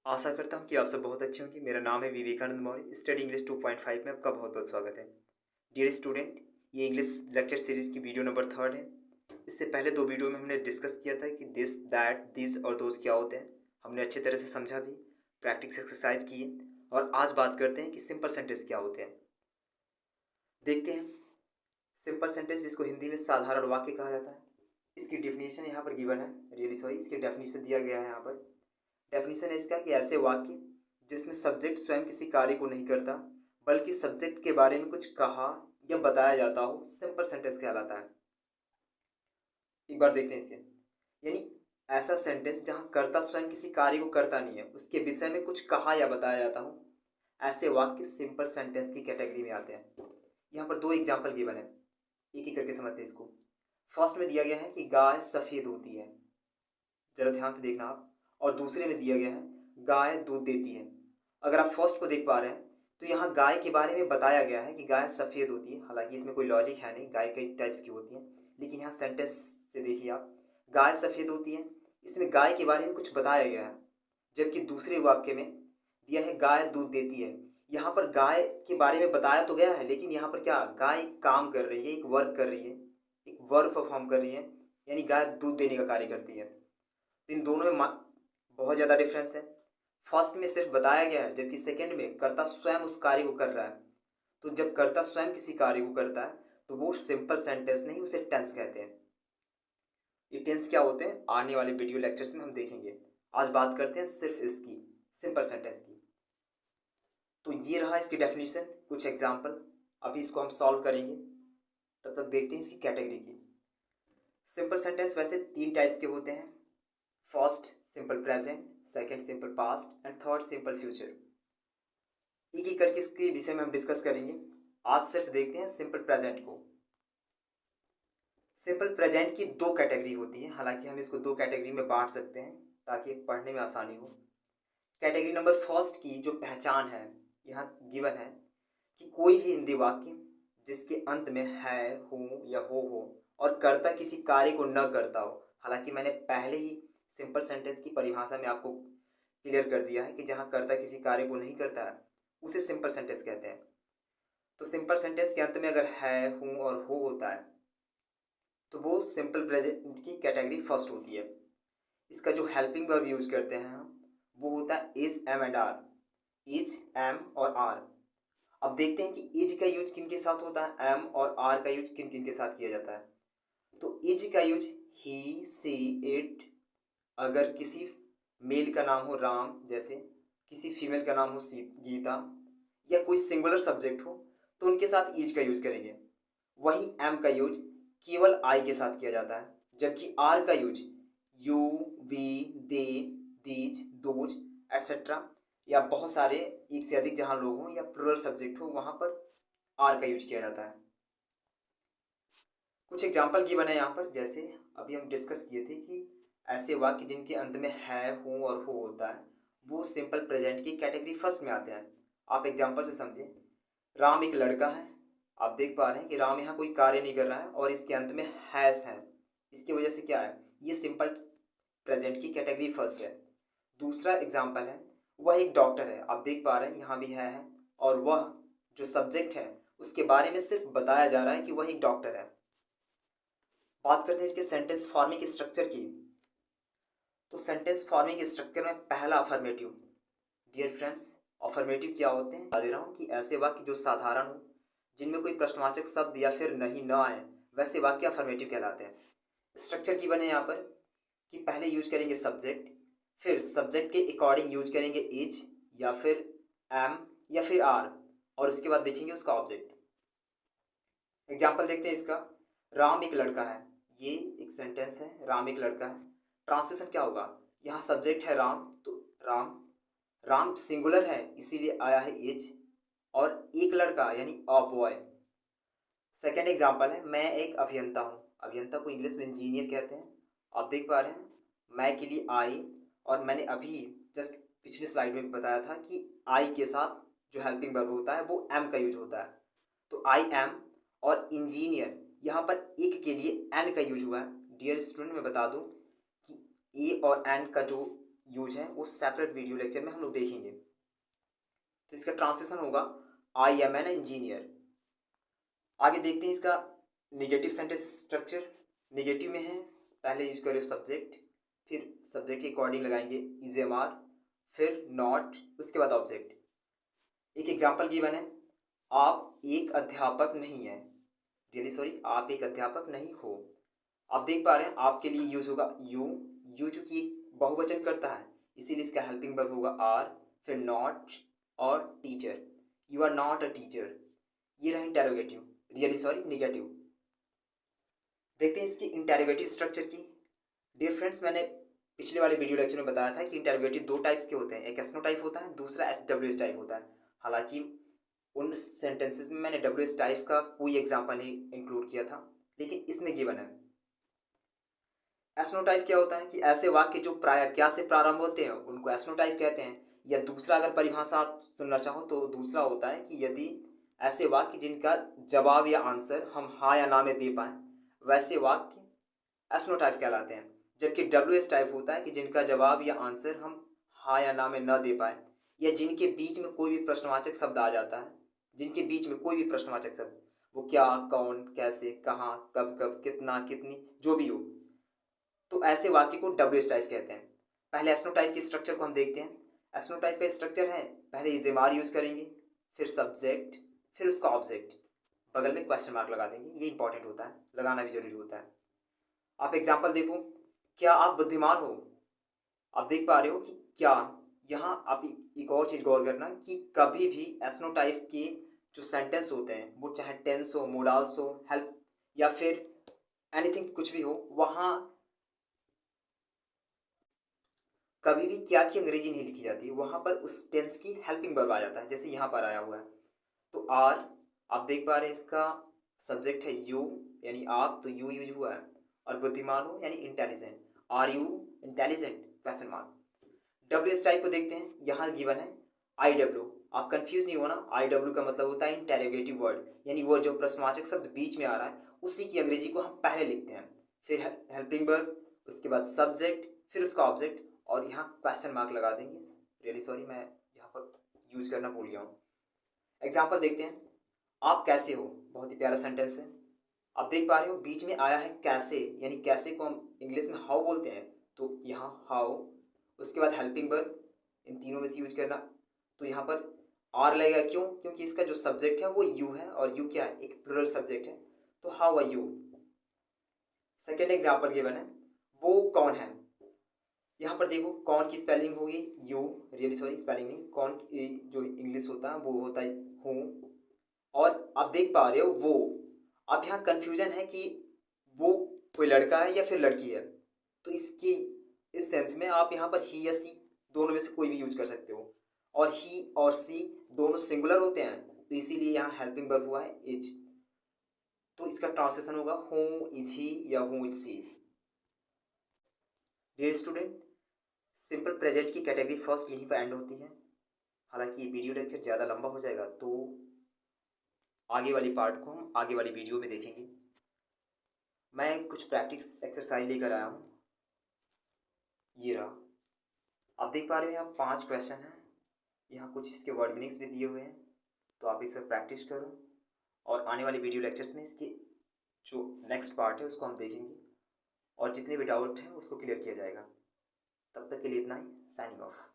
आशा करता हूँ कि आप सब बहुत अच्छे होंगे। मेरा नाम है विवेकानंद मौर्य। स्टडी इंग्लिश 2.5 में आपका बहुत बहुत स्वागत है। डियर स्टूडेंट, ये इंग्लिश लेक्चर सीरीज़ की वीडियो नंबर 3 है। इससे पहले 2 वीडियो में हमने डिस्कस किया था कि दिस, दैट, दिस और दोज क्या होते हैं। हमने अच्छी तरह से समझा भी, प्रैक्टिस एक्सरसाइज किए। और आज बात करते हैं कि सिंपल सेंटेंस क्या होते हैं। देखते हैं सिंपल सेंटेंस, जिसको हिंदी में साधारण वाक्य कहा जाता है। इसकी डेफिनेशन यहाँ पर गिवन है, रियली सॉरी, इसकी डेफिनेशन दिया गया है यहाँ पर। डेफिनेशन है इसका कि ऐसे वाक्य जिसमें सब्जेक्ट स्वयं किसी कार्य को नहीं करता बल्कि सब्जेक्ट के बारे में कुछ कहा या बताया जाता हो, सिंपल सेंटेंस कहलाता है। एक बार देखते हैं इसे। यानी ऐसा सेंटेंस जहां कर्ता स्वयं किसी कार्य को करता नहीं है, उसके विषय में कुछ कहा या बताया जाता हो, ऐसे वाक्य सिंपल सेंटेंस की कैटेगरी में आते हैं। यहाँ पर 2 एग्जाम्पल गिवन है, एक एक करके समझते हैं इसको। फर्स्ट में दिया गया है कि गाय सफ़ेद होती है, जरा ध्यान से देखना आप। और दूसरे में दिया गया है गाय दूध देती है। अगर आप फर्स्ट को देख पा रहे हैं तो यहाँ गाय के बारे में बताया गया है कि गाय सफ़ेद होती है। हालांकि इसमें कोई लॉजिक है नहीं, गाय कई टाइप्स की होती है, लेकिन यहाँ सेंटेंस से देखिए आप, गाय सफ़ेद होती है, इसमें गाय के बारे में कुछ बताया गया है। जबकि दूसरे वाक्य में दिया है गाय दूध देती है। यहाँ पर गाय के बारे में बताया तो गया है, लेकिन यहाँ पर क्या, गाय काम कर रही है, एक वर्क कर रही है, एक वर्क परफॉर्म कर रही है, यानी गाय दूध देने का कार्य करती है। इन दोनों में बहुत ज़्यादा डिफरेंस है। फर्स्ट में सिर्फ बताया गया है, जबकि सेकंड में कर्ता स्वयं उस कार्य को कर रहा है। तो जब कर्ता स्वयं किसी कार्य को करता है तो वो सिंपल सेंटेंस नहीं, उसे टेंस कहते हैं। ये टेंस क्या होते हैं आने वाले वीडियो लेक्चर्स में हम देखेंगे। आज बात करते हैं सिर्फ इसकी, सिंपल सेंटेंस की। तो ये रहा इसकी डेफिनेशन, कुछ एग्जाम्पल। अभी इसको हम सॉल्व करेंगे, तब तक देखते हैं इसकी कैटेगरी की। सिंपल सेंटेंस वैसे 3 टाइप्स के होते हैं। First simple present, second simple past and third simple future. एक एक करके इसके विषय में हम डिस्कस करेंगे। आज सिर्फ देखते हैं सिंपल प्रेजेंट को। सिंपल प्रेजेंट की 2 कैटेगरी होती है, हालांकि हम इसको 2 कैटेगरी में बांट सकते हैं ताकि पढ़ने में आसानी हो। कैटेगरी नंबर फर्स्ट की जो पहचान है यहाँ गिवन है कि कोई भी हिंदी वाक्य जिसके अंत में है, हो या हो और कर्ता किसी कार्य को न करता हो। हालांकि मैंने पहले ही सिंपल सेंटेंस की परिभाषा में आपको क्लियर कर दिया है कि जहाँ कर्ता किसी कार्य को नहीं करता है उसे सिंपल सेंटेंस कहते हैं। तो सिंपल सेंटेंस के अंत में अगर है, हूँ और हो होता है तो वो सिंपल प्रेजेंट की कैटेगरी फर्स्ट होती है। इसका जो हेल्पिंग वर्ब यूज करते हैं हम, वो होता है is, M and R. Is, M और आर। अब देखते हैं कि इज का यूज किन के साथ होता है, एम और आर का यूज किन किन के साथ किया जाता है। तो इज का यूज ही, सी, इट। अगर किसी मेल का नाम हो राम, जैसे किसी फीमेल का नाम हो गीता, या कोई सिंगुलर सब्जेक्ट हो तो उनके साथ इज का यूज करेंगे। वही एम का यूज केवल आई के साथ किया जाता है, जबकि आर का use you, we, they, these, those etcetera, या बहुत सारे एक से अधिक जहां लोग हों या प्लुरल सब्जेक्ट हो वहां पर आर का यूज किया जाता है। कुछ एग्जाम्पल की बने यहाँ पर, जैसे अभी हम डिस्कस किए थे कि ऐसे वाक्य जिनके अंत में है, हो और हो होता है वो सिंपल प्रेजेंट की कैटेगरी फर्स्ट में आते हैं। आप एग्जाम्पल से समझें। राम एक लड़का है, आप देख पा रहे हैं कि राम यहाँ कोई कार्य नहीं कर रहा है और इसके अंत में हैज़ है। इसकी वजह से क्या है, ये सिंपल प्रेजेंट की कैटेगरी फर्स्ट है। दूसरा एग्जाम्पल है, वह एक डॉक्टर है, आप देख पा रहे हैं यहाँ भी है, और वह जो सब्जेक्ट है उसके बारे में सिर्फ बताया जा रहा है कि वह एक डॉक्टर है। बात करते हैं इसके सेंटेंस फॉर्मिंग स्ट्रक्चर की। तो सेंटेंस फॉर्मिंग स्ट्रक्चर में पहला अफर्मेटिव। डियर फ्रेंड्स, अफर्मेटिव क्या होते हैं बता दे रहा हूँ कि ऐसे वाक्य जो साधारण हो, जिनमें कोई प्रश्नवाचक शब्द या फिर नहीं न आए, वैसे वाक्य अफर्मेटिव कहलाते हैं। स्ट्रक्चर की बने यहाँ पर कि पहले यूज करेंगे सब्जेक्ट, फिर सब्जेक्ट के अकॉर्डिंग यूज करेंगे इज या फिर एम या फिर आर, और उसके बाद देखेंगे उसका ऑब्जेक्ट। एग्जाम्पल देखते हैं इसका। राम एक लड़का है, ये एक सेंटेंस है, राम एक लड़का है। ट्रांसलेशन क्या होगा, यहाँ सब्जेक्ट है राम, तो राम, राम सिंगुलर है इसीलिए आया है इज, और एक लड़का यानी अ बॉय। सेकेंड एग्जाम्पल है, मैं एक अभियंता हूँ। अभियंता को इंग्लिश में इंजीनियर कहते हैं। आप देख पा रहे हैं मैं के लिए आई, और मैंने अभी जस्ट पिछले स्लाइड में बताया था कि आई के साथ जो हेल्पिंग वर्ब होता है वो एम का यूज होता है। तो आई एम और इंजीनियर, यहाँ पर एक के लिए एन का यूज हुआ है। डियर स्टूडेंट, मैं बता दूं कि ए और एन का जो यूज है वो सेपरेट वीडियो लेक्चर में हम लोग देखेंगे। तो इसका ट्रांसलेशन होगा आई एम एन इंजीनियर। आगे देखते हैं इसका निगेटिव सेंटेंस स्ट्रक्चर। निगेटिव में है, पहले यूज करें सब्जेक्ट, फिर सब्जेक्ट के अकॉर्डिंग लगाएंगे इज एम आर, फिर नॉट, उसके बाद ऑब्जेक्ट। एक एग्जाम्पल गिवन है, आप एक अध्यापक नहीं हैं, रियली सॉरी आप एक अध्यापक नहीं हो। आप देख पा रहे हैं आपके लिए यूज होगा यू। यू चूंकि बहुवचन करता है इसीलिए इसका हेल्पिंग वर्ब होगा आर, फिर नॉट और teacher. You are not a teacher, ये रहा इंटेरोगेटिव, रियली सॉरी निगेटिव। देखते हैं इसकी इंटेरोगेटिव स्ट्रक्चर की। डियर फ्रेंड्स, मैंने पिछले वाले वीडियो लेक्चर में बताया था कि इंटेरोगेटिव दो टाइप्स के होते हैं, एक एसनो टाइप होता है, दूसरा एस टाइप होता है। हालांकि उन सेंटेंसेस में मैंने डब्ल्यू टाइप का कोई एग्जाम्पल नहीं इंक्लूड किया था, लेकिन इसमें गिवन है। एस्नोटाइप क्या होता है कि ऐसे वाक्य जो प्राय क्या से प्रारंभ होते हैं उनको एस्नोटाइप कहते हैं। या दूसरा अगर परिभाषा आप सुनना चाहो तो दूसरा होता है कि यदि ऐसे वाक्य जिनका जवाब या आंसर हम हाँ या ना में दे पाए वैसे वाक्य एस्नोटाइप कहलाते हैं। जबकि डब्ल्यू एस टाइप होता है कि जिनका जवाब या आंसर हम हाँ या ना में न दे पाए, या जिनके बीच में कोई भी प्रश्नवाचक शब्द आ जाता है, जिनके बीच में कोई भी प्रश्नवाचक शब्द, वो क्या, कौन, कैसे, कहाँ, कब कब, कितना, कितनी, जो भी हो, तो ऐसे वाक्य को डब्ल्यू टाइप कहते हैं। पहले एस्नोटाइप के स्ट्रक्चर को हम देखते हैं। एस्नोटाइप का स्ट्रक्चर है, पहले इजेमार यूज करेंगे, फिर सब्जेक्ट, फिर उसका ऑब्जेक्ट, बगल में क्वेश्चन मार्क लगा देंगे। ये इंपॉर्टेंट होता है, लगाना भी जरूरी होता है। आप एग्जाम्पल देखो, क्या आप बुद्धिमान हो। आप देख पा रहे हो कि क्या, यहाँ आप एक और चीज गौर करना कि कभी भी एस्नोटाइप के जो सेंटेंस होते हैं वो चाहे टेंस हो, मोडाल्स हो, हेल्प या फिर एनीथिंग कुछ भी हो, वहाँ कभी भी क्या की अंग्रेजी नहीं लिखी जाती, वहां पर उस टेंस की हेल्पिंग वर्ब आ जाता है, जैसे यहाँ पर आया हुआ है। तो आर, आप देख पा रहे हैं इसका सब्जेक्ट है यू, यानी आप, तो यू यूज हुआ है। और बुद्धिमान हो यानी intelligent, are you intelligent, question mark. W S type को देखते हैं, यहाँ गिवन है आई डब्ल्यू। आप कंफ्यूज नहीं होना, आई डब्ल्यू का मतलब होता है इंटेरोगेटिव वर्ड, यानी वो जो प्रश्नवाचक शब्द बीच में आ रहा है उसी की अंग्रेजी को हम पहले लिखते हैं, फिर हेल्पिंग वर्ब, उसके बाद सब्जेक्ट, फिर उसका ऑब्जेक्ट, और यहाँ क्वेश्चन मार्क लगा देंगे। रियली सॉरी मैं यहाँ पर यूज करना भूल गया हूँ। एग्जाम्पल देखते हैं, आप कैसे हो, बहुत ही प्यारा सेंटेंस है। आप देख पा रहे हो बीच में आया है कैसे, यानी कैसे को हम इंग्लिश में हाउ बोलते हैं, तो यहाँ हाउ, उसके बाद हेल्पिंग वर्ब, इन तीनों में से यूज करना। तो यहाँ पर आर लगेगा, क्यों, क्योंकि इसका जो सब्जेक्ट है वो यू है, और यू क्या है, एक प्लूरल सब्जेक्ट है, तो how are you. Second example given है, वो कौन है। यहाँ पर देखो कौन की स्पेलिंग होगी यू, रियली सॉरी स्पेलिंग नहीं, कौन जो इंग्लिश होता है वो होता है हूँ, और आप देख पा रहे हो वो। अब यहाँ कंफ्यूजन है कि वो कोई लड़का है या फिर लड़की है, तो इसकी इस सेंस में आप यहाँ पर ही या सी दोनों में से कोई भी यूज कर सकते हो, और ही और सी दोनों सिंगुलर होते हैं, तो इसीलिए यहाँ हेल्पिंग वर्ब हुआ है इज। तो इसका ट्रांसलेशन होगा हूँ इज ही या who is she. Dear student, simple present की कैटेगरी फर्स्ट यहीं पर एंड होती है। हालांकि ये वीडियो लेक्चर ज़्यादा लंबा हो जाएगा, तो आगे वाली पार्ट को हम आगे वाली वीडियो में देखेंगे। मैं कुछ प्रैक्टिस एक्सरसाइज लेकर आया हूँ, ये रहा। आप देख पा रहे हो यहाँ 5 क्वेश्चन हैं, यहाँ कुछ इसके वर्ड मीनिंग्स भी दिए हुए हैं, तो आप इस पर प्रैक्टिस करो, और आने वाली वीडियो लेक्चर्स में इसके जो नेक्स्ट पार्ट है उसको हम देखेंगे, और जितने भी डाउट हैं उसको क्लियर किया जाएगा। तब तक के लिए इतना ही, साइनिंग ऑफ।